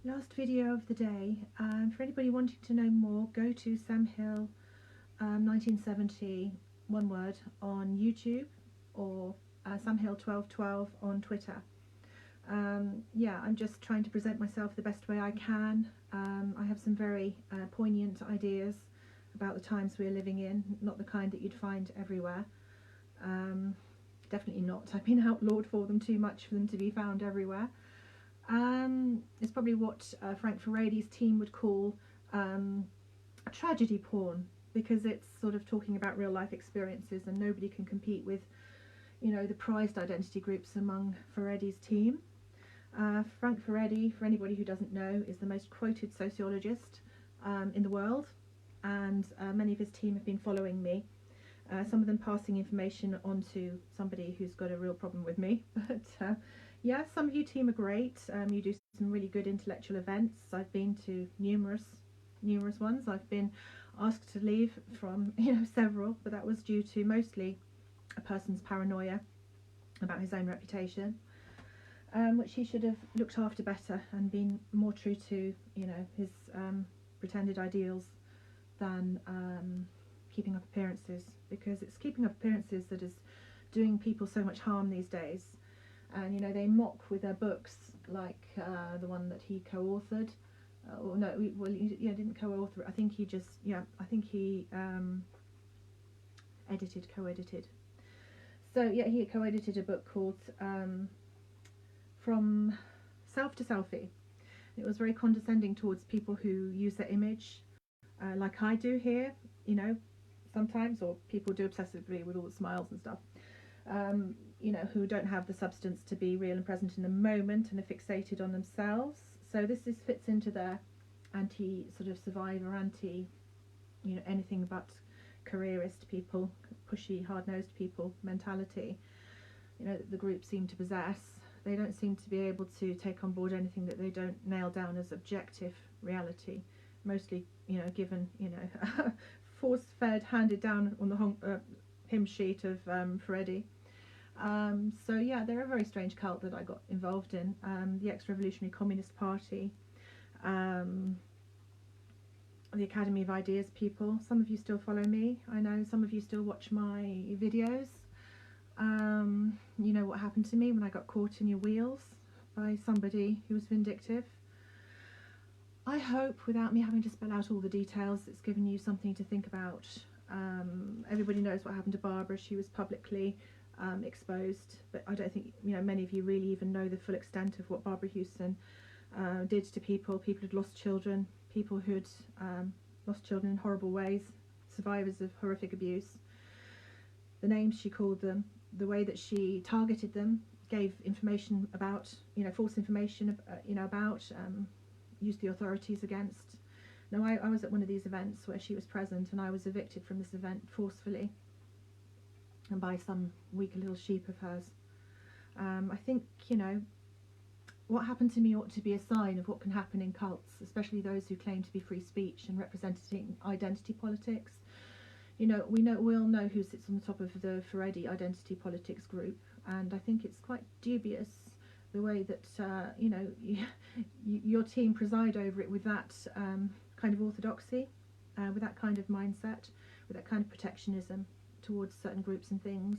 Last video of the day. For anybody wanting to know more, go to Sam Hill 1970, one word, on YouTube, or Sam Hill 1212 on Twitter. Yeah, I'm just trying to present myself the best way I can. I have some very poignant ideas about the times we're living in, not the kind that you'd find everywhere. Definitely not. I've been outlawed for them too much for them to be found everywhere. It's probably what Frank Furedi's team would call tragedy porn, because it's sort of talking about real life experiences, and nobody can compete with, the prized identity groups among Furedi's team. Frank Furedi, for anybody who doesn't know, is the most quoted sociologist in the world, and many of his team have been following me. Some of them passing information on to somebody who's got a real problem with me. But yeah, some of you team are great. You do some really good intellectual events. I've been to numerous ones. I've been asked to leave from several, but that was due to mostly a person's paranoia about his own reputation, which he should have looked after better and been more true to his pretended ideals than keeping up appearances, because it's keeping up appearances that is doing people so much harm these days. And they mock with their books, like the one that he co-authored. Or no, well, he didn't co-author it. I think he just, I think he co-edited. So yeah, he co-edited a book called From Self to Selfie. It was very condescending towards people who use their image, like I do here, sometimes, or people do obsessively with all the smiles and stuff. Who don't have the substance to be real and present in the moment and are fixated on themselves. So this fits into their anti sort of survivor, anti anything but careerist people, pushy, hard-nosed people mentality. The group seem to possess. They don't seem to be able to take on board anything that they don't nail down as objective reality. Mostly, given force-fed, handed down on the hymn sheet of Furedi. So yeah, they're a very strange cult that I got involved in. The ex-revolutionary Communist Party, the Academy of Ideas people. Some of you still follow me. I know some of you still watch my videos. You know what happened to me when I got caught in your wheels by somebody who was vindictive. I hope, without me having to spell out all the details, it's given you something to think about. Everybody knows what happened to Barbara. She was publicly exposed, but I don't think many of you really even know the full extent of what Barbara Houston did to people who'd lost children, people who'd lost children in horrible ways, survivors of horrific abuse. The names she called them, the way that she targeted them, gave information about, false information, about, used the authorities against. Now, I was at one of these events where she was present, and I was evicted from this event forcefully, and by some weak little sheep of hers. I think, what happened to me ought to be a sign of what can happen in cults, especially those who claim to be free speech and representing identity politics. We all know who sits on the top of the Furedi identity politics group, and I think it's quite dubious the way that your team preside over it with that kind of orthodoxy, with that kind of mindset, with that kind of protectionism towards certain groups and things,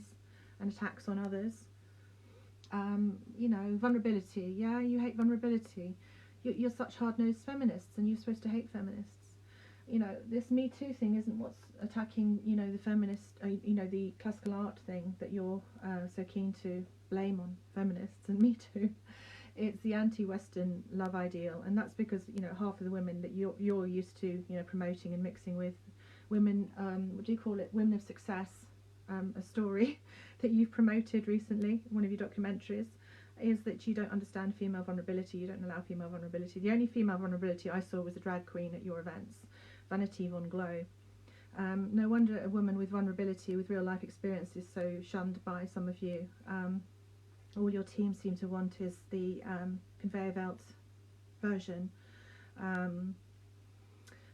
and attacks on others. Vulnerability. Yeah, you hate vulnerability. You're such hard-nosed feminists, and you're supposed to hate feminists. This Me Too thing isn't what's attacking, the feminist, the classical art thing that you're so keen to blame on feminists and Me Too. It's the anti-Western love ideal, and that's because half of the women that you're used to promoting and mixing with, women, what do you call it, women of success, a story that you've promoted recently, one of your documentaries, is that you don't understand female vulnerability, you don't allow female vulnerability. The only female vulnerability I saw was a drag queen at your events, Vanity Von Glow. No wonder a woman with vulnerability, with real life experience, is so shunned by some of you. All your team seem to want is the conveyor belt version.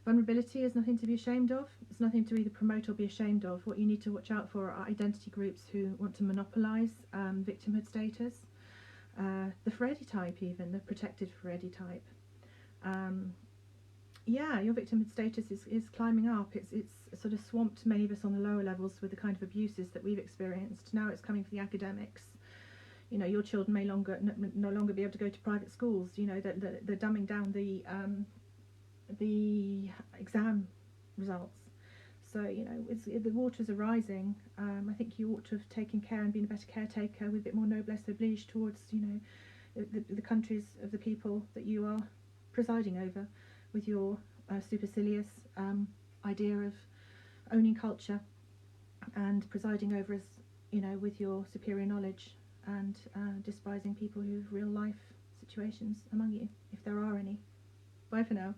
Vulnerability is nothing to be ashamed of. It's nothing to either promote or be ashamed of. What you need to watch out for are identity groups who want to monopolise victimhood status. The Furedi type, even, the protected Furedi type. Yeah, your victim status is climbing up. It's sort of swamped many of us on the lower levels with the kind of abuses that we've experienced. Now it's coming for the academics. Your children may no longer be able to go to private schools. They're dumbing down the exam results. So the waters are rising. I think you ought to have taken care and been a better caretaker with a bit more noblesse oblige towards the countries of the people that you are presiding over, with your supercilious idea of owning culture and presiding over us, with your superior knowledge, and despising people who have real life situations among you, if there are any. Bye for now.